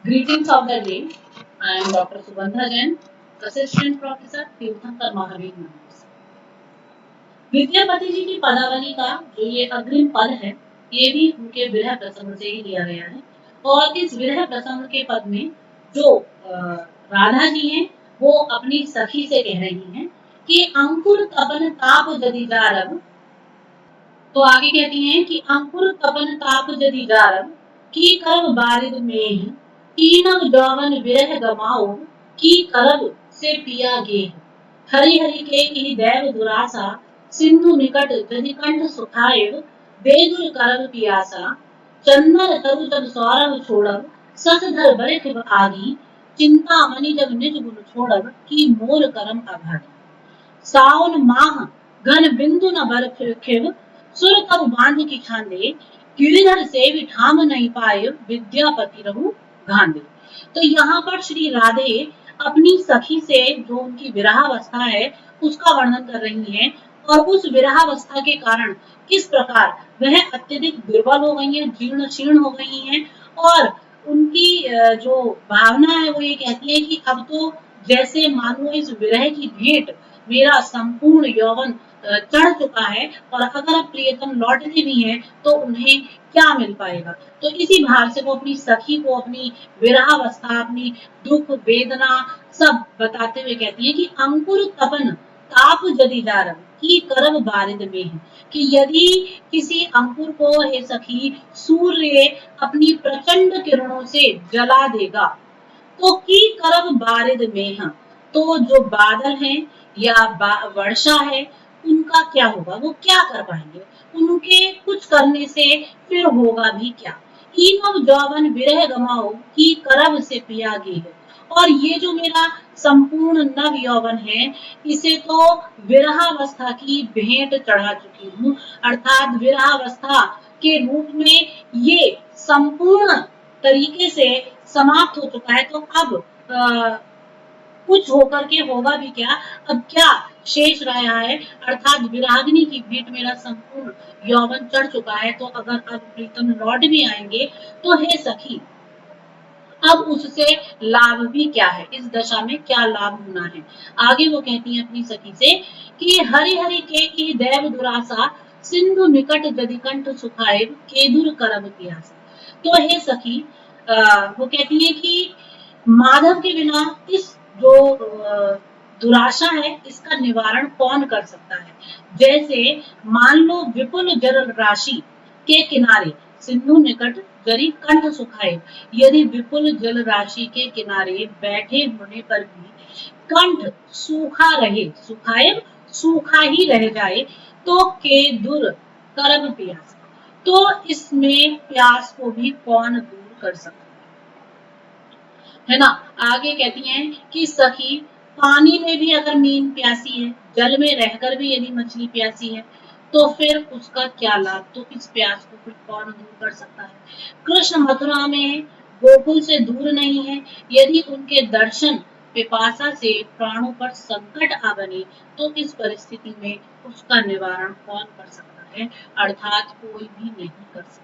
Greetings of the day. I am Dr. Subandha Jain, Assistant Professor, तीर्थंकर Mahavir university. Vidyapati ji की पदावली का जो ये अग्रिम पद है, ये भी उनके विरह प्रसंग से ही लिया गया है। और इस विरह प्रसंग के पद में जो राधा जी हैं, वो अपनी सखी से कह रही हैं कि अंकुर तपन ताप जदि जारब, तो आगे कहती हैं कि अंकुर तपन ताप जदि जारब की करब बारिद में तीनव जौवन विरह गमाओ की करब से पिया गे। हरि हरि के ही दैव दुरासा सिंधु निकट जदि कंठ सुखाए बेदुर करब पियासा। चंदन तरु जब सौरभ छोड़ब सस धर बरिख आगी चिंता मणि जब निज गुण छोड़ब की मोर करम अभागी। सावन माह घन बिंदु न बरखिव सुर तब बांध की खांदे गिरिधर से भी ठाम नहीं पाए विद्यापति रहु गांधे। तो यहाँ पर श्री राधे अपनी सखी से जो उनकी विरहावस्था है उसका वर्णन कर रही हैं और उस विरहावस्था के कारण किस प्रकार वह अत्यधिक दुर्बल हो गई हैं, जीर्ण शीर्ण हो गई हैं और उनकी जो भावना है वो ये कहती है कि अब तो जैसे मानो इस विरह की भेंट मेरा संपूर्ण यौवन चढ़ चुका है और अगर अब प्रियतम लौटते भी हैं तो उन्हें क्या मिल पाएगा। तो इसी भाव से वो अपनी सखी को अपनी विरहावस्था, अपनी दुख वेदना सब बताते हुए कहती है कि अंकुर तपन ताप जदि जारब की करब बारिद में है, कि यदि किसी अंकुर को हे सखी सूर्य अपनी प्रचंड किरणों से जला देगा तो की करब बारिद में है, तो जो बादल हैं या वर्षा है उनका क्या होगा, वो क्या कर पाएंगे, उनके कुछ करने से फिर होगा भी क्या। ईनव जौवन विरह गमाओ की करब से पिया गे है, और ये जो मेरा संपूर्ण नव यौवन है इसे तो विरहावस्था की भेंट चढ़ा चुकी हूँ, अर्थात विरहावस्था के रूप में ये संपूर्ण तरीके से समाप्त हो चुका है। तो अब कुछ होकर के होगा भी क्या, अब क्या शेष रहा है, अर्थात विरागिनी की भेंट मेरा संपूर्ण यौवन चढ़ चुका है। तो अगर अब प्रीतम लौट भी आएंगे तो हे सखी अब उससे लाभ भी क्या है, इस दशा में क्या लाभ होना है। आगे वो कहती है अपनी सखी से कि हरि हरि के की दैव दुरासा सिंधु निकट जदि कंठ सुखाए केदुर करब पियासा। तो हे सखी वो कहती है कि माधव के बिना इस जो दुराशा है इसका निवारण कौन कर सकता है। जैसे मान लो विपुल जल राशि के किनारे सिंधु निकट जरी कंठ सुखाए, यदि विपुल जल राशि के किनारे बैठे होने पर भी कंठ सूखा रहे, सुखाए सूखा ही रह जाए तो के दूर करब प्यास, तो इसमें प्यास को भी कौन दूर कर सकता है ना। आगे कहती हैं कि सखी पानी में भी अगर मीन प्यासी है, जल में रहकर भी यदि मछली प्यासी है तो फिर उसका क्या लाभ, तो इस प्यास को फिर कौन दूर कर सकता है। कृष्ण मथुरा में गोकुल से दूर नहीं है, यदि उनके दर्शन पिपासा से प्राणों पर संकट आ बने तो इस परिस्थिति में उसका निवारण कौन कर सकता है, अर्थात कोई भी नहीं कर सकता।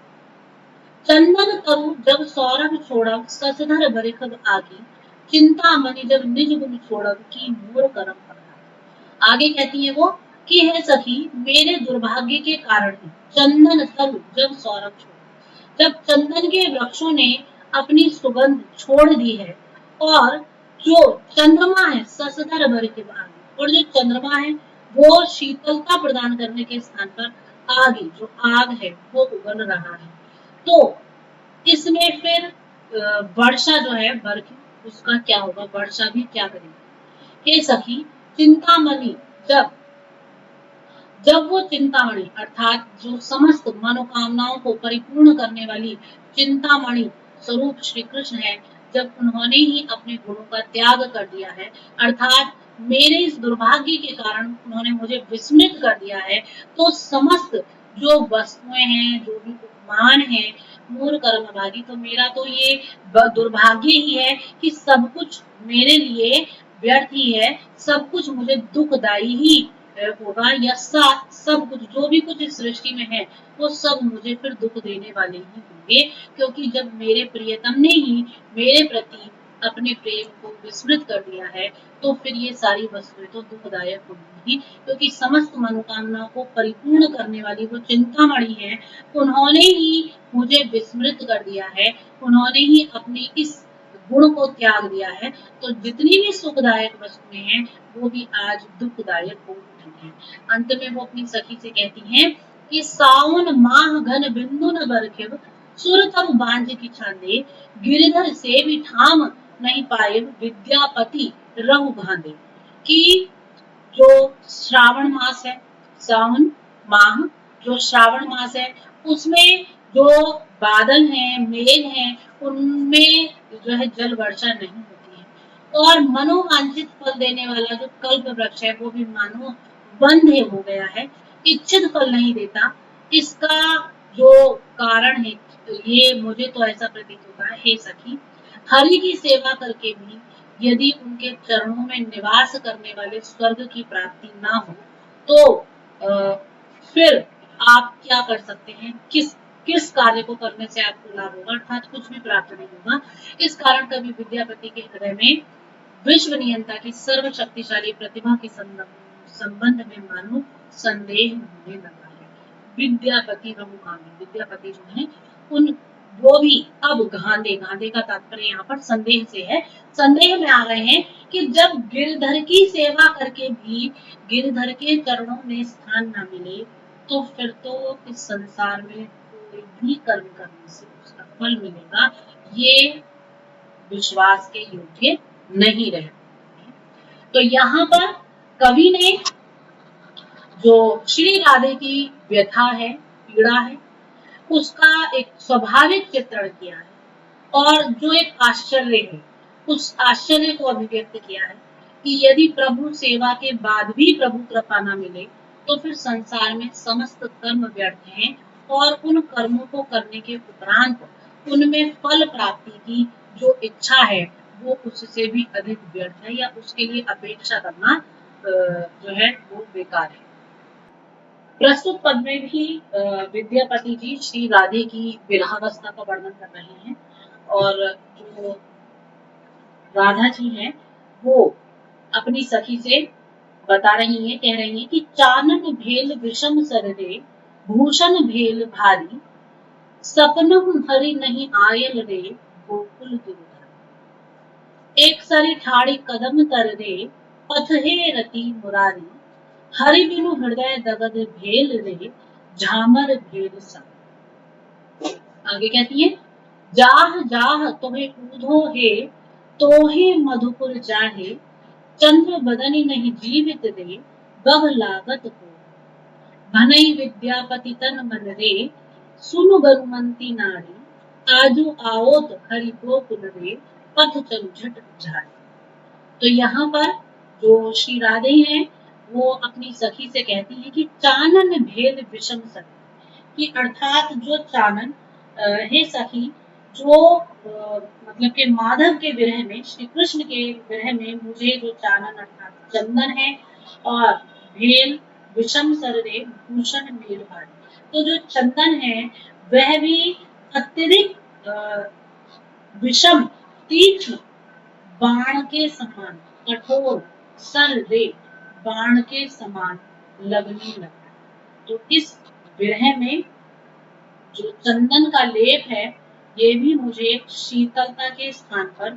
चंदन तरु जब सौरभ छोड़ब ससधर बरिखब आगी चिंता मणि जब निज गुण छोड़ब की मोर करम पकड़ा। आगे कहती है वो कि हे सखी मेरे दुर्भाग्य के कारण चंदन तरु जब सौरभ छोड़, जब चंदन के वृक्षों ने अपनी सुगंध छोड़ दी है और जो चंद्रमा है ससधर बरिखब आगी, और जो चंद्रमा है वो शीतलता प्रदान करने के स्थान पर आगे जो आग है वो उगल रहा है, तो इसमें फिर वर्षा जो है बरखी उसका क्या होगा, वर्षा भी क्या करेगी। हे सखी चिंतामणि जब जब वो चिंतामणि अर्थात जो समस्त मनोकामनाओं को परिपूर्ण करने वाली चिंतामणि स्वरूप श्री कृष्ण है, जब उन्होंने ही अपने गुणों का त्याग कर दिया है, अर्थात मेरे इस दुर्भाग्य के कारण उन्होंने मुझे विस्मृत कर दिया है, तो समस्त जो वस्तुएं हैं जो भी उपमान है मोर कर्म भागी, तो मेरा तो ये दुर्भाग्य ही है कि सब कुछ मेरे लिए व्यर्थ ही है, सब कुछ मुझे दुखदायी ही होगा या साथ सब कुछ जो भी कुछ इस सृष्टि में है वो सब मुझे फिर दुख देने वाले ही होंगे, क्योंकि जब मेरे प्रियतम ने ही मेरे प्रति अपने प्रेम को विस्मृत कर दिया है तो फिर ये सारी वस्तुएं तो दुखदायक होंगी ही, क्योंकि समस्त मनोकामना को परिपूर्ण करने वाली वो चिंतामणि है, उन्होंने ही मुझे विस्मृत कर दिया है, उन्होंने ही अपने इस गुण को त्याग दिया है, तो जितनी भी सुखदायक वस्तुएं हैं वो भी आज दुखदायक हो उठी हैं। अंत में वो अपनी सखी से कहती हैं कि सावन माह घन बिंदु न बरखिब सुर तब बांझ की छांदे गिरधर से भी ठाम नहीं पाए विद्यापति रहु भांदे। कि जो श्रावण मास है, सावन माह जो श्रावण मास है उसमें जो बादल हैं, मेघ हैं, उनमें जो है जल वर्षा नहीं होती है और मनोवांछित फल देने वाला जो कल्प वृक्ष है वो भी मानो बंद हो गया है, इच्छित फल नहीं देता। इसका जो कारण है ये मुझे तो ऐसा प्रतीत होता है, हे सखी, हरि की सेवा करके भी यदि उनके चरणों में निवास करने वाले स्वर्ग की प्राप्ति ना हो तो फिर आप क्या कर सकते हैं, किस कार्य को करने से आपको लाभ होगा, अर्थात कुछ भी प्राप्त नहीं होगा। इस कारण कभी विद्यापति के हृदय में विश्व नियंता की सर्वशक्तिशाली प्रतिभा के संबंध में मानो संदेह होने लगा है। विद्यापति विद्यापति जो है उन वो भी अब गांधे का तात्पर्य यहाँ पर संदेह से है, संदेह में आ गए हैं कि जब गिरधर की सेवा करके भी गिरधर के चरणों में स्थान न मिले तो फिर तो इस संसार में कोई भी कर्म करने से उसका फल मिलेगा, ये विश्वास के योग्य नहीं रहे। तो यहाँ पर कवि ने जो श्री राधे की व्यथा है, पीड़ा है, उसका एक स्वाभाविक चित्रण किया है और जो एक आश्चर्य है उस आश्चर्य को अभिव्यक्त किया है कि यदि प्रभु सेवा के बाद भी प्रभु कृपा न मिले तो फिर संसार में समस्त कर्म व्यर्थ हैं और उन कर्मों को करने के उपरांत उनमें फल प्राप्ति की जो इच्छा है वो उससे भी अधिक व्यर्थ है या उसके लिए अपेक्षा करना जो है वो बेकार है। प्रस्तुत पद में भी विद्यापति जी श्री राधे की विरहावस्था का वर्णन कर रहे हैं और जो राधा जी हैं वो अपनी सखी से बता रही हैं, कह रही हैं कि चानन भेल विषम सररे भूषण भेल भारी सपनम हरि नहीं आयल रे गोकुल गिरधर। एक सरी ठाड़ी कदम तर रे पथ हे रति मुरारी हरि बिनु हृदय दगद भेल रे झामर भेल सा। आगे कहती है जाह जाह तुम्हें ऊधो हे तोहे मधुपुर जाहे चंद्र बदनी नहीं जीवित दे बह लागत हो भनई विद्यापति तन मन रे सुनु गरुमंती नारी आजू आओत हरि गोकुल रे पथ चल झट जाए। तो यहाँ पर जो श्री राधे हैं वो अपनी सखी से कहती है कि चानन भेद विषम सखी, कि अर्थात जो चानन हे सखी जो मतलब के माधव के विरह में, श्री कृष्ण के विरह में मुझे जो चानन अर्थात चंदन है और भेल विषम सररे भूषण भेल भारी, तो जो चंदन है वह भी अत्यधिक विषम तीक्ष्ण बाण के समान कठोर सर रे बाण के समान लगने लगा। तो इस विरह में जो चंदन का लेप है ये भी मुझे शीतलता के स्थान पर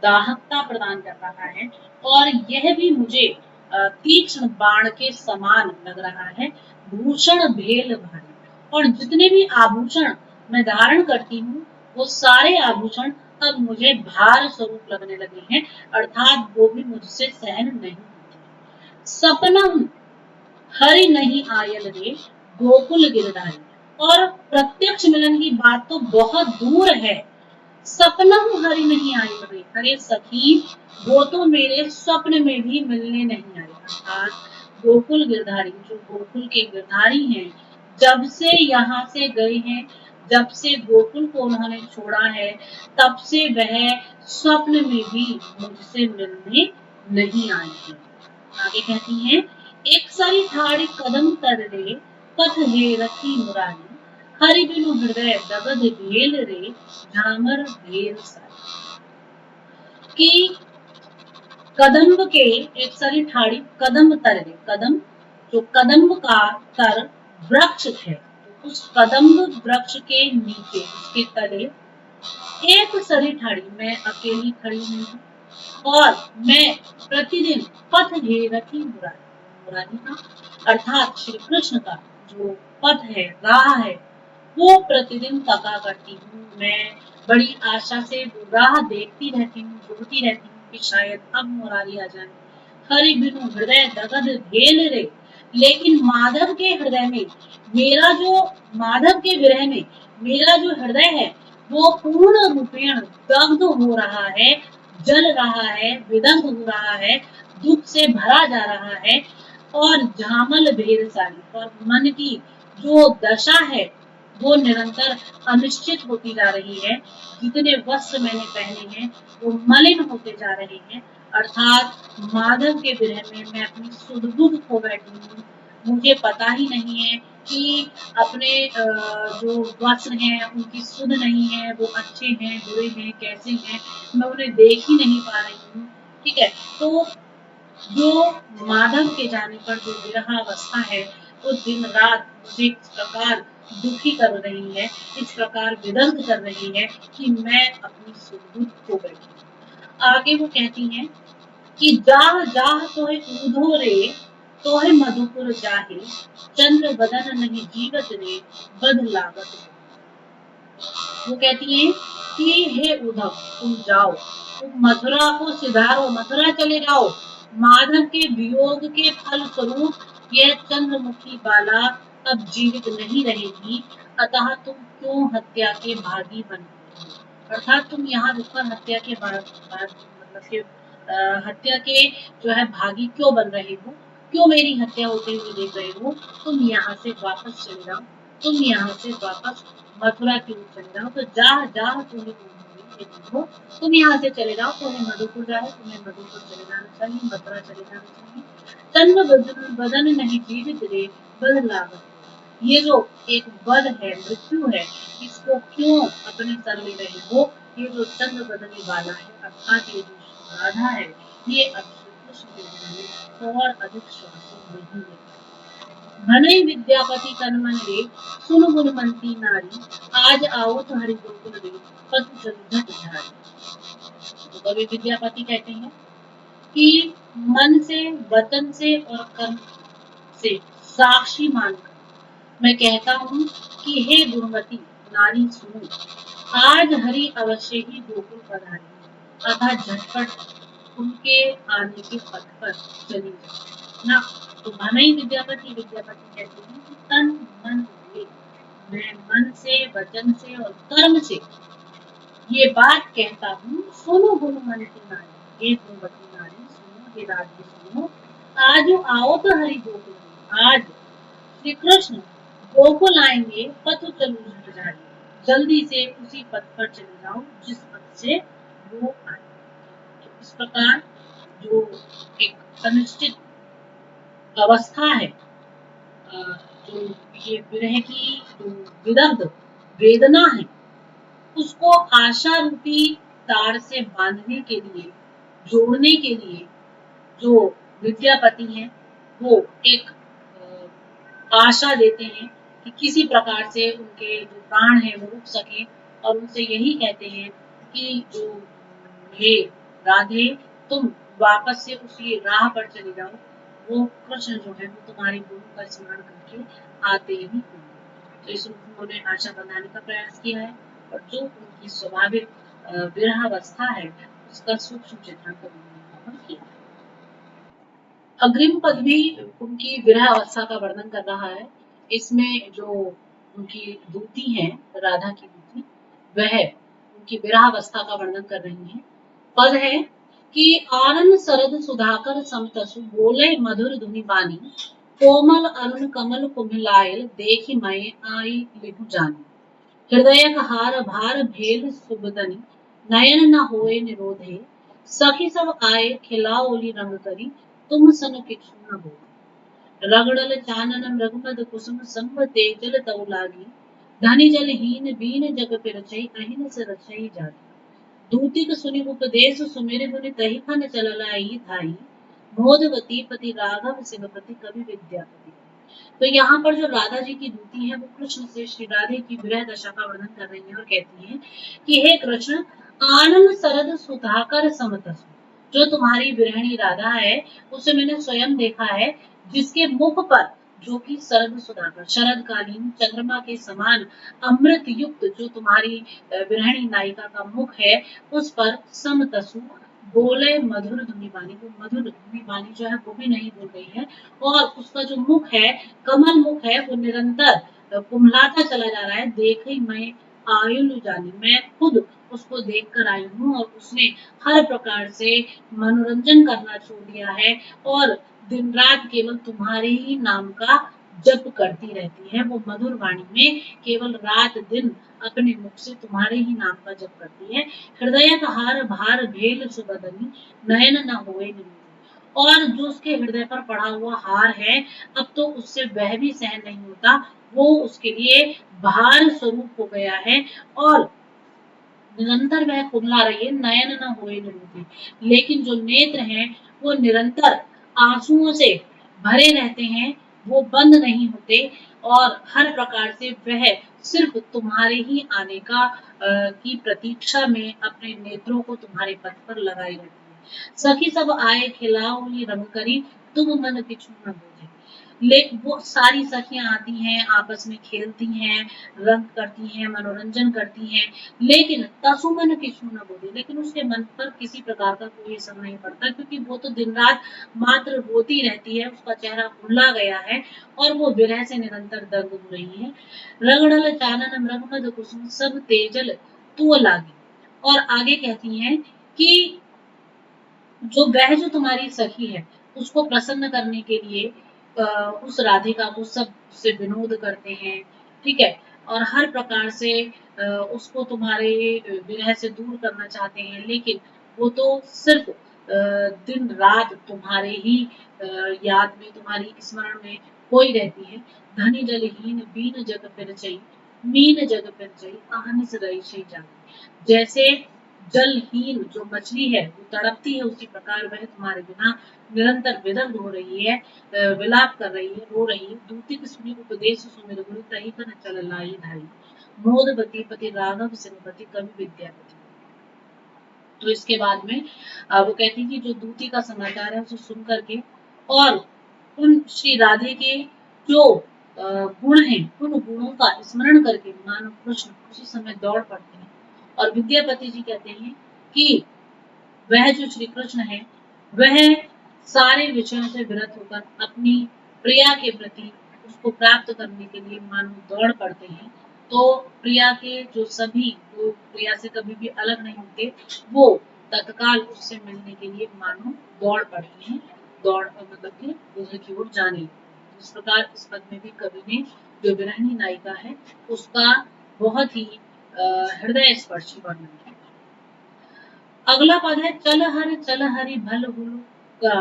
दाहकता प्रदान कर रहा है और यह भी मुझे तीक्ष्ण बाण के समान लग रहा है। भूषण भेल भारी, और जितने भी आभूषण मैं धारण करती हूँ वो सारे आभूषण अब मुझे भार स्वरूप लगने लगे हैं, अर्थात वो भी मुझसे सहन नहीं होते। सपनम हरि नहीं आयल रे गोकुल गिरधारी, और प्रत्यक्ष मिलन की बात तो बहुत दूर है, सपनम हरि नहीं आयल रे, अरे सखी वो तो मेरे स्वप्न में भी मिलने नहीं आए। अर्थात गोकुल गिरधारी जो गोकुल के गिरधारी हैं, जब से यहाँ से गए हैं, जब से गोकुल को उन्होंने छोड़ा है तब से वह स्वप्न में भी मुझसे मिलने नहीं आए हैं। आगे कहती हैं एक सारी ठाड़ी कदम तर रे पथ हे रखी मुरारी हरि बिनु हृदय दगद भेल रे झामर भेल सारी कि कदम्ब के एक सारी ठाड़ी कदम तर रे कदम जो कदम्ब का तर वृक्ष है तो उस कदम्ब वृक्ष के नीचे उसके तले एक सरी ठाड़ी मैं अकेली खड़ी हुई हूँ और मैं प्रतिदिन पथ रखी मुरारी का अर्थात श्री कृष्ण का जो पथ है राह है वो प्रतिदिन तका करती हूँ मैं बड़ी आशा से वो राह देखती रहती हूँ जोड़ती रहती हूँ कि शायद अब मुरारी आ जाए हरि बिनु हृदय दगद भेल रे लेकिन माधव के हृदय में मेरा जो माधव के विरह में मेरा जो हृदय है वो पूर्ण रूपेण दग्ध हो रहा है जल रहा है विदग्ध हो रहा है दुख से भरा जा रहा है और झामल भेद सारी और मन की जो दशा है वो निरंतर अनिश्चित होती जा रही है जितने वस्त्र मैंने पहने हैं वो मलिन होते जा रहे हैं अर्थात माधव के विरह में मैं अपनी सुध बुध खो बैठी हूँ मुझे पता ही नहीं है कि अपने जो वस्त्र हैं उनकी सुध नहीं है वो अच्छे हैं बुरे हैं कैसे हैं मैं उन्हें देख ही नहीं पा रही हूँ ठीक है तो जो माधव के जाने पर जो विरहावस्था है वो दिन रात मुझे इस प्रकार दुखी कर रही है इस प्रकार विदग्ध कर रही है कि मैं अपनी सुध खो बैठी आगे वो कहती हैं कि जाह जाह तोहे ऊधो रे तोहे मधुपुर जाहे चंद्र बदन नहीं जीवत रे बद लागत वो कहती हैं कि हे उद्धव तुम जाओ तुम मथुरा को सिधारो मथुरा चले जाओ माधव के वियोग के फल स्वरूप यह चंद्रमुखी बाला अब जीवित नहीं रहेगी अतः तुम क्यों हत्या के भागी बन अर्थात तुम यहाँ रुककर हत्या के मतलब के हत्या के जो है भागी क्यों बन रहे हो क्यों मेरी हत्या होते हुए देख रहे हो तुम यहाँ से वापस चले जाओ तुम यहाँ से वापस मथुरा की ओर चले जाओ तो जा जा तुम यहाँ से चले जाओ तुम्हें मधुपुर जाए तुम्हें मधुपुर चले जाना चाहिए मथुरा चले जाना चाहिए तन्न बदन नहीं जीवित रे बद लागत ये जो एक वध है मृत्यु है इसको क्यों अपने सर ले रहे हो ये जो चंद्र बदनी वाला है अर्थात ये जो राधा है ये अब श्री कृष्ण के लिए और अधिक श्वास नहीं है भनई विद्यापति तन मन रे सुन गुणमंती नारी आज आओ तो हरि गोकुल रे पशु चंद्र झारी तो कवि विद्यापति कहते हैं कि मन से वतन से और कर्म से साक्षी मानकर मैं कहता हूँ कि हे गुरुमती नारी सुनो आज हरि अवश्य ही गोकुल पधारे अतः झटपट उनके आने के पथ पर चली जाओ ना तो भनई विद्यापति कहते हैं कि तन मन हुए मैं मन से वचन से और कर्म से ये बात कहता हूँ सुनो गुरुमती नारी हे गुरुमती नारी सुनो हे राधे सुनो आज आओ तो हरि गोकुल आज श्री कृष्ण गोकुल आएंगे पथ चलू झट जाए जल्दी से उसी पथ पर चले जाओ जिस पथ से वो आए तो इस प्रकार जो एक अनिश्चित अवस्था है जो ये विरह की जो विदग्ध वेदना है उसको आशा रूपी तार से बांधने के लिए जोड़ने के लिए जो विद्यापति हैं वो एक आशा देते हैं कि किसी प्रकार से उनके जो प्राण है वो रुक सके और उनसे यही कहते हैं कि जो हे राधे तुम वापस से उसी राह पर चले जाओ वो कृष्ण जो है वो तुम्हारे गुरु का स्मरण करके आते ही होंगे तो इस उन्होंने आशा बनाने का प्रयास किया है और जो उनकी स्वाभाविक विरहावस्था है उसका सूक्ष्म चित्रण कर किया अग्रिम पद भी उनकी विरह अवस्था का वर्णन कर रहा है इसमें जो उनकी दूती है राधा की दूती वह उनकी विरहावस्था का वर्णन कर रही है पद है कि आनंद सरद सुधाकर समतसु बोले मधुर धुनि बानी कोमल अरुण कमल कुमिलायल देखी मैं आई लिहु जानी हृदय हार भार भेल सुबदनी नयन न होए निरोधे सखी सब आए खिलाओली रंग करी तुम सन किछु न बोल रगड़ल चानन रघुपद कुसुम संभ तेजल तव लागी धनी जल हीन बीन जग पे रचई अहिन से रचई जागी दूतिक सुनि उपदेश सुमिर मुनि तहि खन चललाई धाई मोदवती पति राघव सिंहपति कवि विद्यापति। तो यहाँ पर जो राधा जी की दूती है वो कृष्ण से श्री राधे की विरह दशा का वर्णन कर रही है और कहती है कि हे कृष्ण, आनंद सरद सुधाकर समतसु, जो तुम्हारी विरहणी राधा है उसे मैंने स्वयं देखा है, जिसके मुख पर, जो कि शरद सुधाकर शरद कालीन चंद्रमा के समान अमृत युक्त जो तुम्हारी विरहणी नायिका का मुख है, उस पर समतसु बोले मधुर धुनी बानी, वो मधुर धुनी बानी जो है वो भी नहीं बोल रही है, और उसका जो मुख है, कमल मुख है, वो निरंतर कुम्हलाता चला जा रहा है। देख ही मैं आयुल जानी, मैं खुद उसको देख कर आई हूँ और उसने हर प्रकार से मनोरंजन करना छोड़ दिया है और दिन रात केवल तुम्हारे ही नाम का जप करती रहती है। वो मधुर वाणी में केवल रात दिन अपने मुख से तुम्हारे ही नाम का जप करती है। हृदय का हार भार भेल सुबदनी नयन न होए निमित्त, और जो उसके हृदय पर पड़ा हुआ हार है, अब तो उससे वह भी सहन नहीं होता, वो उसके लिए भार स्वरूप हो गया है और निरंतर वह कुमला रही है। नयन न होए निमित्त, लेकिन जो नेत्र हैं वो निरंतर आंसुओं से भरे रहते हैं, वो बंद नहीं होते और हर प्रकार से वह सिर्फ तुम्हारे ही आने का की प्रतीक्षा में अपने नेत्रों को तुम्हारे पथ पर लगाए रहती है। सखी सब आए खिलाओ ये रंग करी, तुम मन किछु न बूझे। ले वो सारी सखियां आती हैं, आपस में खेलती हैं, रंग करती हैं, मनोरंजन करती हैं, लेकिन तसु मन किछु न बोले, लेकिन उसके मन पर किसी प्रकार का कोई असर नहीं पड़ता, क्योंकि वो तो दिन रात मात्र रोती रहती है, उसका चेहरा फुल्ला गया है और वो विरह से निरंतर दग्ध हो रही है। रगड़ल चानन मृगमद कुसुम सब तेजल तू लागी, और आगे कहती हैं कि जो तुम्हारी सखी है उसको प्रसन्न करने के लिए उस राधिका को सब से विनोद करते हैं, ठीक है, और हर प्रकार से उसको तुम्हारे विरह से दूर करना चाहते हैं, लेकिन वो तो सिर्फ दिन रात तुम्हारे ही याद में, तुम्हारी स्मरण में खोई रहती है। धनी जलहीन बीन जग पिरचई मीन जग पिरचई अहनिस रही जागी, जैसे जलहीन जो मछली है वो तड़पती है, उसी प्रकार वह तुम्हारे बिना निरंतर विदग्ध हो रही है, विलाप कर रही है, रो रही है। दूती सुनी उपदेश सुमिर गुरु तही कन चल लाई धाई मोदवती पति राघव सिंहपति कवि विद्यापति। तो इसके बाद में वो कहती कि जो दूती का समाचार है उसे सुन करके और उन श्री राधे के जो गुण हैं, उन गुणों का स्मरण करके मानव कृष्ण उसी समय दौड़ पड़ते हैं और विद्यापति जी कहते हैं कि वह जो श्री कृष्ण है वह सारे विषयों से विरत होकर अपनी प्रिया के प्रति उसको प्राप्त करने के लिए मानो दौड़ पड़ते हैं। तो प्रिया के जो सभी, जो प्रिया से कभी भी अलग नहीं होते, वो तत्काल उससे मिलने के लिए मानो दौड़ पड़ते हैं, दौड़ मतलब कि दूसरे की ओर जाने। इस प्रकार इस पद में भी कवि ने जो विरहणी नायिका है उसका बहुत ही हृदय स्पर्शी वर्णन किया। अगला पद है चल हरि भल हुलु का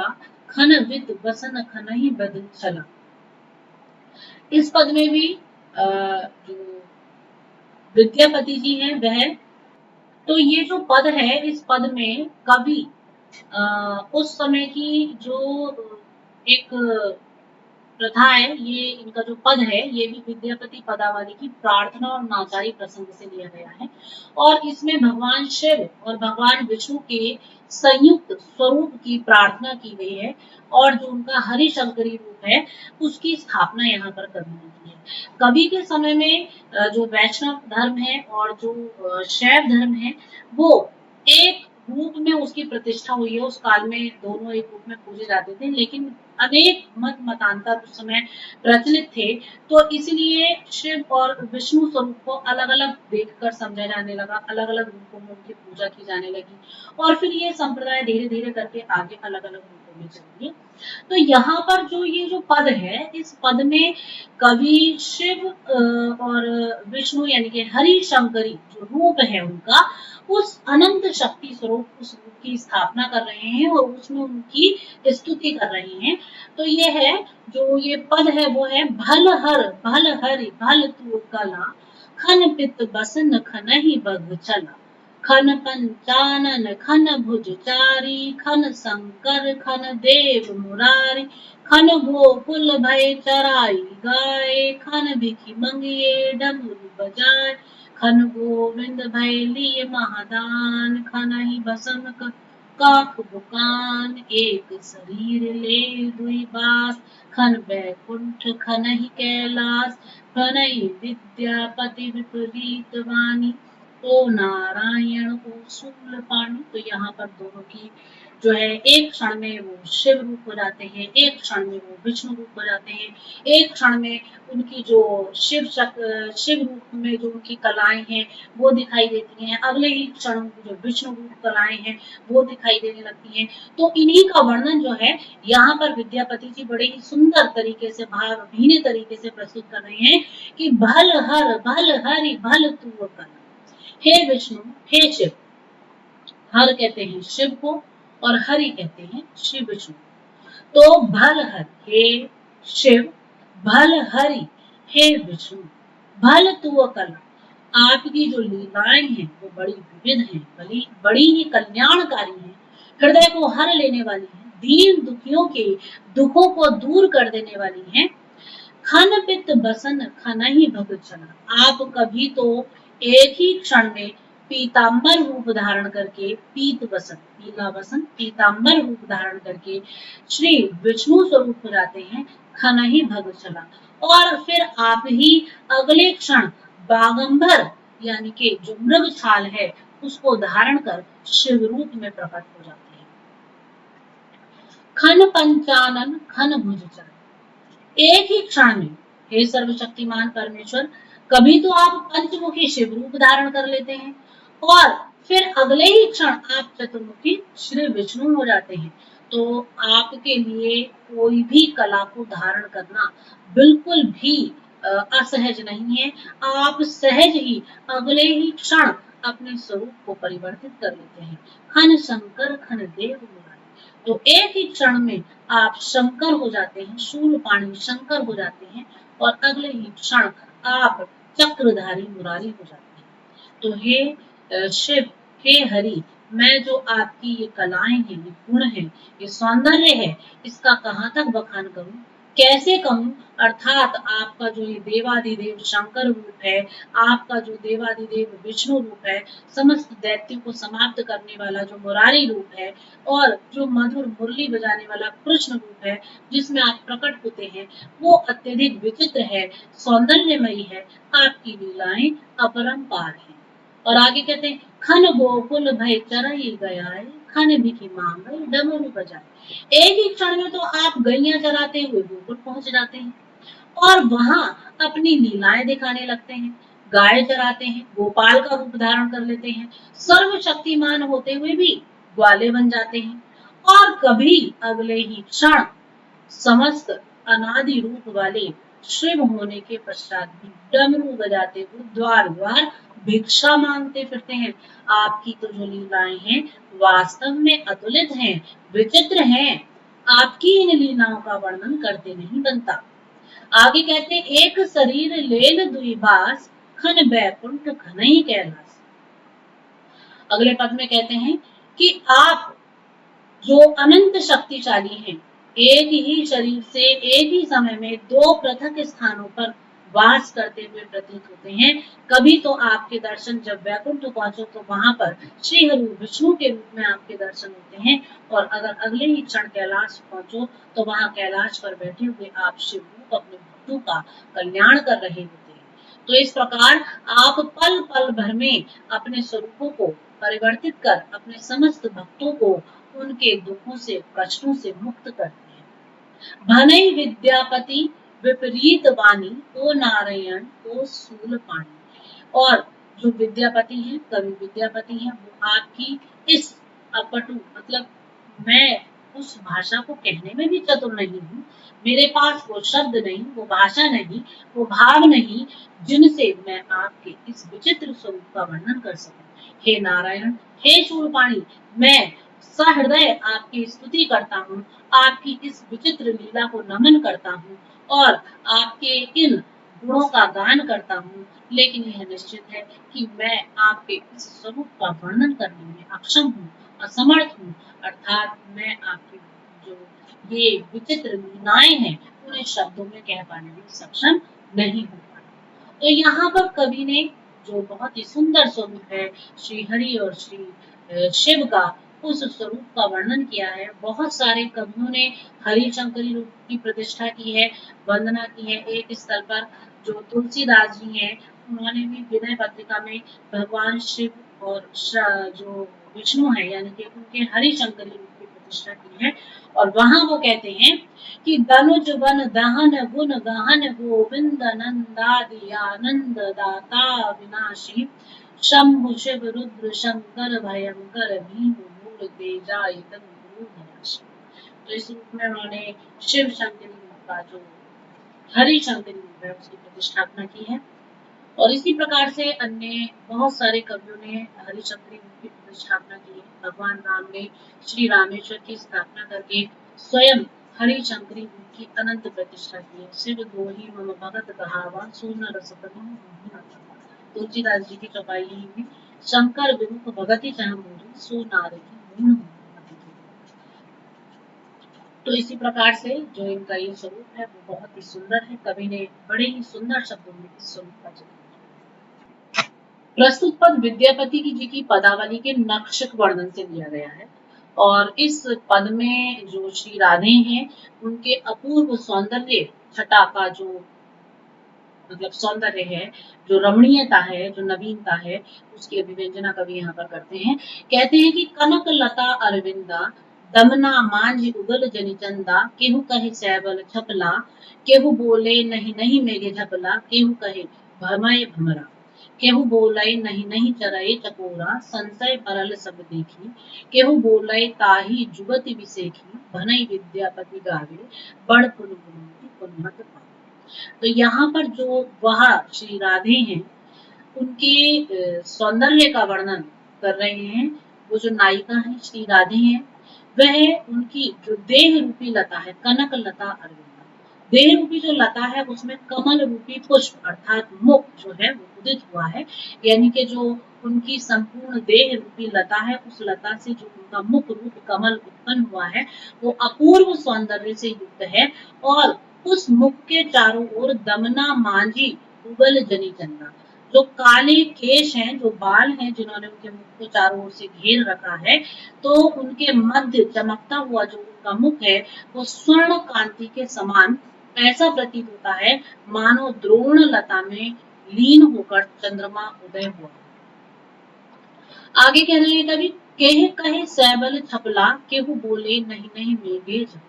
खन विद बसन खनहि बद चला। इस पद में भी जो विद्यापति जी हैं वह, तो ये जो पद है इस पद में कवि उस समय की जो एक प्रथा है, ये इनका जो पद है ये भी विद्यापति पदावली की प्रार्थना और नाचारी प्रसंग से लिया गया है और इसमें भगवान शिव और भगवान विष्णु के संयुक्त स्वरूप की प्रार्थना की गई है और जो उनका हरिशंकरी रूप है उसकी स्थापना यहाँ पर कवि ने की है। कवि के समय में जो वैष्णव धर्म है और जो शैव धर्म है वो एक रूप में उसकी प्रतिष्ठा हुई है। उस काल में दोनों एक रूप में पूजे जाते थे, लेकिन अनेक मत मतांतर उस समय प्रचलित थे, तो इसलिए शिव और विष्णु स्वरूप को अलग अलग देखकर समझा जाने लगा, अलग अलग रूपों में उनकी पूजा की जाने लगी और फिर ये संप्रदाय धीरे धीरे करके आगे अलग अलग रूपों में चलेंगे। तो यहाँ पर जो ये जो पद है, इस पद में कवि शिव और विष्णु यानी कि हरि शंकरी जो रूप है उनका, उस अनंत शक्ति स्वरूप उस रूप की स्थापना कर रहे हैं और उसमें उनकी स्तुति कर रहे हैं। तो ये है जो ये पद है वो है भल हरि भल तू कला खन पित बसन खनहि बग चला खन पंचानन खन भुज चारी खन शंकर खन देव मुरारी खन गोकुल भय चराई गाए खन भिखी मंगिए डमरू बजाए खन गोविंद भय लिए महादान खनहि भसम काख बुकान एक शरीर ले दुई बास खन बैकुंठ खनहि कैलास खनहि विद्यापति विपरीत वाणी ओ नारायण ओ शूलपाणि। तो यहाँ पर दोनों की जो है एक क्षण में वो शिव रूप हो जाते हैं, एक क्षण में वो विष्णु रूप हो जाते हैं, एक क्षण में उनकी जो शिव रूप में जो उनकी कलाएं हैं वो दिखाई देती हैं, अगले ही क्षण जो विष्णु रूप कलाएं हैं वो दिखाई देने लगती हैं। तो इन्हीं का वर्णन जो है यहाँ पर विद्यापति जी बड़े ही सुंदर तरीके से भावहीन तरीके से प्रस्तुत कर रहे हैं कि भल हरि भल तू कला। हे विष्णु, हे शिव, हर कहते हैं शिव को और हरि कहते हैं श्री विष्णु। तो भल हर हे शिव, भल हरि हे विष्णु, भल तू कला। आपकी जो लीलाएं हैं वो बड़ी विविध हैं, बड़ी ही कल्याणकारी हैं, हृदय को हर लेने वाली हैं, दीन दुखियों के दुखों को दूर कर देने वाली हैं। खन पित बसन खनहि भग चला। आप कभी तो एक ही क्षण में पीतांबर रूप धारण करके पीत वसन पीला वसन पीतांबर रूप धारण करके श्री विष्णु स्वरूप हो जाते हैं, खनहि भग चला। और फिर आप ही अगले क्षण बागंबर यानी कि जो मृग छाल है उसको धारण कर शिव रूप में प्रकट हो जाते हैं। खन पंचानन खन भुज चला। एक ही क्षण में हे सर्वशक्तिमान परमेश्वर, कभी तो आप पंचमुखी शिव रूप धारण कर लेते हैं और फिर अगले ही क्षण आप चतुर्मुखी श्री विष्णु हो जाते हैं। तो आपके लिए कोई भी कला को धारण करना बिल्कुल भी असहज नहीं है। आप सहज ही अगले ही क्षण अपने स्वरूप को परिवर्तित कर लेते हैं। खन शंकर खन देव मुरारी। तो एक ही क्षण में आप शंकर हो जाते हैं, शूलपाणि शंकर हो जाते हैं और अगले ही क्षण आप चक्रधारी मुरारी हो जाते हैं। तो हे शिव, हे हरि, मैं जो आपकी ये कलाएं हैं, ये गुण है, ये सौंदर्य है, इसका कहाँ तक बखान करूं, कैसे कहूं। अर्थात आपका जो ये देवादिदेव शंकर रूप है, आपका जो देवादिदेव विष्णु रूप है, समस्त दैत्यों को समाप्त करने वाला जो मुरारी रूप है और जो मधुर मुरली बजाने वाला कृष्ण रूप है जिसमें आप प्रकट होते हैं, वो अत्यधिक विचित्र है, सौंदर्यमयी है। आपकी लीलाएं अपरंपार हैं। और आगे कहते हैं खन गोकुल भय चरई गया खन भिखी मांग डमरू बजाए। एक ही क्षण में तो आप गैया चराते हुए गोकुल पहुंच जाते हैं और वहां अपनी लीलाएं दिखाने लगते हैं, गाय चराते हैं, गोपाल का रूप धारण कर लेते हैं, सर्वशक्तिमान होते हुए भी ग्वाले बन जाते हैं और कभी अगले ही क्षण समस्त अनादि रूप वाले शिव होने के पश्चात भी डमरू बजाते हुए द्वार द्वार भिक्षा मांगते फिरते हैं। आपकी तो जो लीलाएं हैं वास्तव में अतुलित हैं, विचित्र हैं। आपकी इन लीलाओं का वर्णन करते नहीं बनता। आगे कहते हैं एक शरीर लेल दुई बास खन बैकुंठ खनहि कैलास। अगले पद में कहते हैं कि आप जो अनंत शक्तिशाली हैं, एक ही शरीर से एक ही समय में दो पृथक स्थानों पर वास करते हुए प्रतीत होते हैं। कभी तो आपके दर्शन जब वैकुंठ पहुंचो तो वहां पर श्री हरि विष्णु के रूप में आपके दर्शन होते हैं और अगर अगले ही क्षण कैलाश पहुंचो तो वहां कैलाश पर बैठे हुए आप शिव रूप अपने भक्तों का कल्याण कर रहे होते हैं। तो इस प्रकार आप पल पल भर में अपने स्वरूपों को परिवर्तित कर अपने समस्त भक्तों को उनके दुखों से कष्टों से मुक्त करते हैं। भनई विद्यापति विपरीत वाणी ओ नारायण ओ शूलपाणि। और जो विद्यापति हैं, कवि विद्यापति हैं, वो आपकी इस अपटु मतलब मैं उस भाषा को कहने में भी चतुर नहीं हूँ, मेरे पास वो शब्द नहीं, वो भाषा नहीं, वो भाव नहीं जिनसे मैं आपके इस विचित्र स्वरूप का वर्णन कर सकूं। हे नारायण, हे शूरपाणी, मैं सहृदय आपकी स्तुति करता हूँ, आपकी इस विचित्र लीला को नमन करता हूँ और आपके इन गुणों का गान करता हूँ, लेकिन यह निश्चित है कि मैं आपके इस स्वरूप का वर्णन करने में अक्षम हूँ, असमर्थ हूँ, अर्थात मैं आपकी जो ये विचित्र लीलाएं हैं उन्हें शब्दों में कह पाने में सक्षम नहीं हो पाया। तो यहाँ पर कवि ने जो बहुत ही सुंदर स्वरूप है श्री हरि और श्री शिव का, उस स्वरूप का वर्णन किया है। बहुत सारे कवियों ने हरि शंकरी रूप की प्रतिष्ठा की है, वंदना की है। एक स्थल पर जो तुलसीदास जी हैं, उन्होंने भी विनय पत्रिका में भगवान शिव और जो विष्णु है यानी कि उनके हरि शंकरी रूप की प्रतिष्ठा की है। और वहां वो कहते हैं कि दनुज वन दहन गुण गहन गोविंद नंदादि आनंद दाता विनाशी शंभु शिव रुद्र शंकर भयंकर भीम मूल तेजा तो इस रूप में उन्होंने शिव शंकरी रूप का जो हरि शंकरी रूप है उसकी प्रतिष्ठापना की है। और इसी प्रकार से अन्य बहुत सारे कवियों ने हरिशंकरी रूप की प्रतिष्ठापना की है। भगवान राम ने श्री रामेश्वर की स्थापना करके स्वयं हरिशंकरी रूप की अनंत प्रतिष्ठा की है। शिव दोही मम भगत कहावा सूर्ण रसपति तुलसीदास जी की चौपाई में शंकर विमुख भगति चाह मोरी सो नार की मूल। तो इसी प्रकार से जो इनका ये स्वरूप है वो बहुत ही सुंदर है। कवि ने बड़े ही सुंदर शब्दों में इस स्वरूप का चित्रण। प्रस्तुत पद विद्यापति जी की पदावली के नक्शक वर्णन से लिया गया है और इस पद में जो श्री राधे हैं उनके अपूर्व सौंदर्य छटा का जो मतलब सौंदर्य है, जो रमणीयता है, जो नवीनता है, उसकी अभिव्यंजना कवि यहाँ पर करते हैं। कहते हैं कि कनक लता अरविंदा दमना मांझ उगल जनि चंदा केहू कहे सैबल छपला केहू बोले नहीं नहीं मेघे झपला केहू कहे भमय भमरा केहू बोले नहीं नहीं चरय चकोरा संशय परल सब देखी केहू बोले ताही जुगति विसेखी भनई विद्यापति गावे बड़ पुन पुनमत पावे। तो यहाँ पर जो वह श्री राधे हैं उनके सौंदर्य का वर्णन कर रहे हैं। वो जो नायिका है श्री राधे हैं, वह उनकी जो देह रूपी लता है, कनक लता अरविंदा, देह रूपी जो लता है उसमें कमल रूपी पुष्प अर्थात मुख जो है वो उदित हुआ है, यानी कि जो उनकी संपूर्ण देह रूपी लता है उस लता से जो उनका मुख रूप कमल उत्पन्न हुआ है वो अपूर्व सौंदर्य से युक्त है। और उस मुख के चारों ओर दमना मांझी उगल जनी चंदा, जो काले केश हैं, जो बाल हैं जिन्होंने उनके मुख को चारों ओर से घेर रखा है, तो उनके मध्य चमकता हुआ जो उनका मुख है वो स्वर्ण कांति के समान ऐसा प्रतीत होता है मानो द्रोण लता में लीन होकर चंद्रमा उदय हुआ। आगे कह रहे हैं कभी केह कहे सैबल छपला केहू बोले नहीं नहीं मेघे झपला।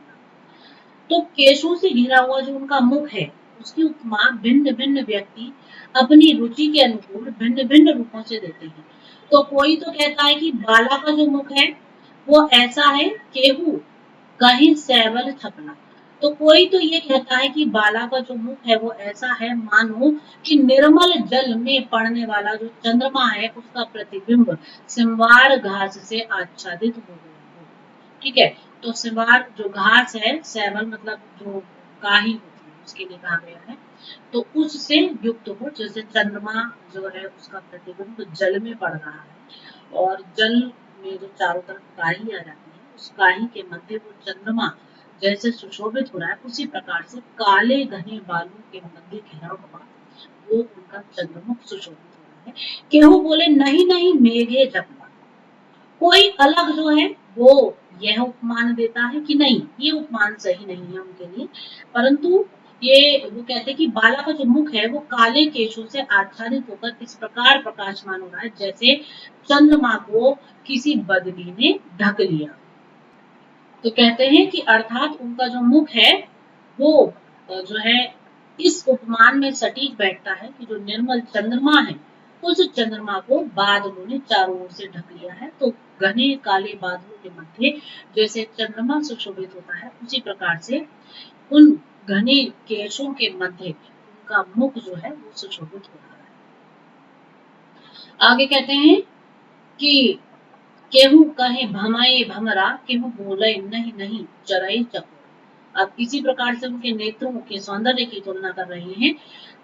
तो केशों से घिरा हुआ जो उनका मुख है उसकी उपमा भिन्न भिन्न व्यक्ति अपनी रुचि के अनुकूल भिन्न भिन्न रूपों से देते हैं। तो कोई तो कहता है कि बाला का जो मुख है वो ऐसा है केहू कहीं सैबल छपला, तो कोई तो ये कहता है कि बाला का जो मुख है वो ऐसा है मानो कि निर्मल जल में पड़ने वाला जो चंद्रमा है उसका प्रतिबिंब सिंवार घास से आच्छादित हो गया हो। ठीक है, तो सिंवार जो घास है, सैबल मतलब जो काही होती है उसके लिए कहा गया है, तो उससे युक्त हो, जैसे चंद्रमा जो है उसका प्रतिबिंब जल में पड़ रहा है और जल में जो चारों तरफ काही आ जाती है उस काही के मध्य वो चंद्रमा जैसे सुशोभित हो रहा है, उसी प्रकार से काले घने बालों के मध्य घिरा हुआ वो उनका चंद्रमुख सुशोभित हो रहा है। केहू बोले नहीं नहीं मेघे झपला, कोई अलग जो है वो यह उपमान देता है कि नहीं ये उपमान सही नहीं है उनके लिए, परंतु ये वो कहते हैं कि बाला का जो मुख है वो काले केशों से आच्छादित होकर इस प्रकार प्रकाशमान हो रहा है जैसे चंद्रमा को किसी बदली ने ढक लिया। तो कहते हैं कि अर्थात उनका जो मुख है वो जो है इस उपमान में सटीक बैठता है कि जो निर्मल चंद्रमा है उस चंद्रमा को बादलों ने चारों ओर से ढक लिया है। तो घने काले बादलों के मध्य जैसे चंद्रमा सुशोभित होता है, उसी प्रकार से उन घने केशों के मध्य उनका मुख जो है वो सुशोभित हो रहा है। आगे कहते हैं कि केहू कहे भमाए भमरा, केहू बोले नहीं नहीं चरई चकोर। अब इसी प्रकार से उनके नेत्रों के सौंदर्य की तुलना कर रहे हैं।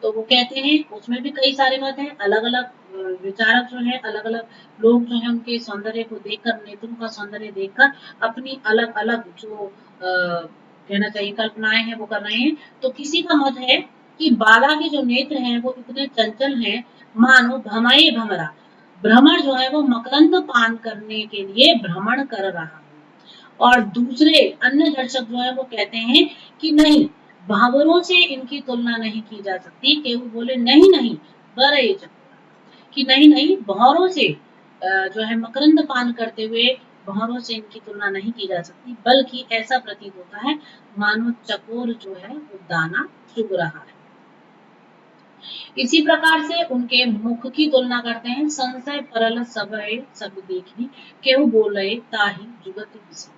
तो वो कहते हैं, उसमें भी कई सारे मत हैं, अलग अलग विचारक जो है, अलग अलग लोग जो है उनके सौंदर्य को देखकर, नेत्रों का सौंदर्य देखकर अपनी अलग अलग जो कहना चाहिए कल्पनाएं हैं वो कर रहे हैं। तो किसी का मत है कि बाला के जो नेत्र हैं वो इतने चंचल हैं मानो भमाए भमरा, भ्रमण जो है वो मकरंद पान करने के लिए भ्रमण कर रहा है। और दूसरे अन्य दर्शक जो है वो कहते हैं कि नहीं, भावरों से इनकी तुलना नहीं की जा सकती। कि वो बोले नहीं नहीं बड़े कि नहीं नहीं, भौरों से जो है मकरंद पान करते हुए भौरों से इनकी तुलना नहीं की जा सकती, बल्कि ऐसा प्रतीत होता है मानो चकोर जो है वो दाना चुग रहा है। इसी प्रकार से उनके मुख की तुलना करते हैं। संशय परल सबय सब देखी, केहू बोले ताही जुगत बिसरी।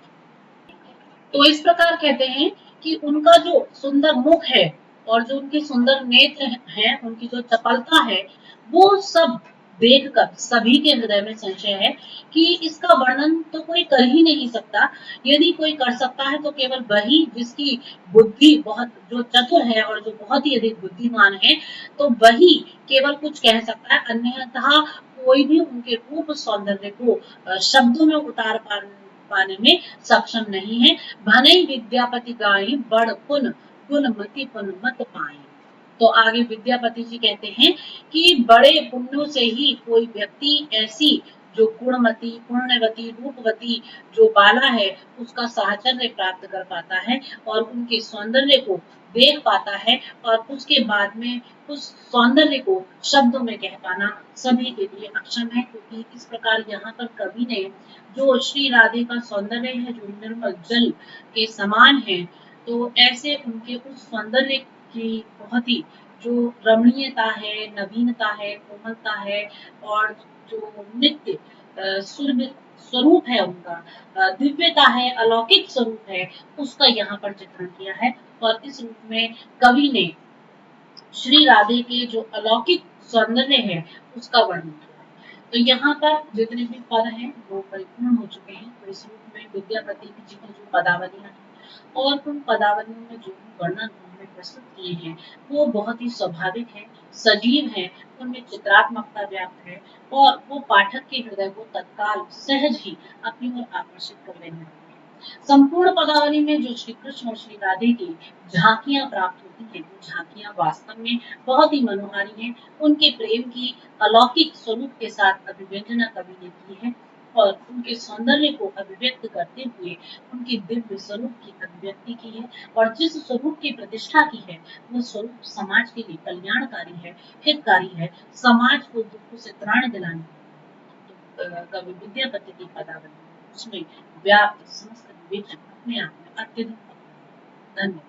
तो इस प्रकार कहते हैं कि उनका जो सुंदर मुख है और जो उनके सुंदर नेत्र हैं, उनकी जो चपलता है, वो सब देखकर सभी के हृदय में संशय है कि इसका वर्णन तो कोई कर ही नहीं सकता। यदि कोई कर सकता है तो केवल वही जिसकी बुद्धि बहुत जो चतुर है और जो बहुत ही अधिक बुद्धिमान है, तो वही केवल कुछ कह सकता है। अन्यथा कोई भी उनके रूप सौंदर्य को शब्दों में उतार पाने में सक्षम नहीं है। भनई विद्यापति गाई बड़ पुन गुणमति पुन मत पाई। तो आगे विद्यापति जी कहते हैं कि बड़े पुण्यों से ही कोई व्यक्ति ऐसी जो गुणमती, पुण्यवती, रूपवती जो बाला है उसका साहचर्य प्राप्त कर पाता है और उनके सौंदर्य को देख पाता है, और उसके बाद में उस सौंदर्य को शब्दों में कह पाना सभी के लिए अक्षम है। क्योंकि इस प्रकार यहाँ पर कवि ने जो श्री राधे का सौंदर्य है जो निर्मल जल के समान है, तो ऐसे उनके उस सौंदर्य की बहुत ही जो रमणीयता है, नवीनता है, कोमलता है, और जो नित्य सुरभि स्वरूप है उनका, दिव्यता है, अलौकिक स्वरूप है, उसका यहाँ पर चित्रण किया है। और इस रूप में कवि ने श्री राधे के जो अलौकिक सौंदर्य है उसका वर्णन किया है। तो यहाँ पर जितने भी पद हैं वो परिपूर्ण हो चुके हैं। तो इस रूप में विद्यापति जी की जो पदावलियां हैं और उन पदावलियों में जो भी वर्णन उन्होंने प्रस्तुत किए हैं वो बहुत ही स्वाभाविक है, सजीव है, उनमें चित्रात्मकता व्याप्त है और वो पाठक के हृदय को तत्काल सहज ही अपनी ओर आकर्षित कर लेने वाले हैं। संपूर्ण पदावली में जो श्री कृष्ण और श्री राधे की झांकियां प्राप्त होती हैं, वो झांकियां वास्तव में बहुत ही मनोहारी हैं। उनके प्रेम की अलौकिक स्वरूप के साथ अभिव्यंजना कवि ने की है और उनके सौंदर्य को अभिव्यक्त करते हुए उनके दिव्य स्वरूप की अभिव्यक्ति की है। और जिस स्वरूप की प्रतिष्ठा की है वो स्वरूप समाज के लिए कल्याणकारी है, हितकारी है, समाज को दुख से त्राण दिलाने कवि विद्यापति की पदावली उसमें व्याप्त समस्त विवेचन अपने आप में अत्यधिक धन्यवाद।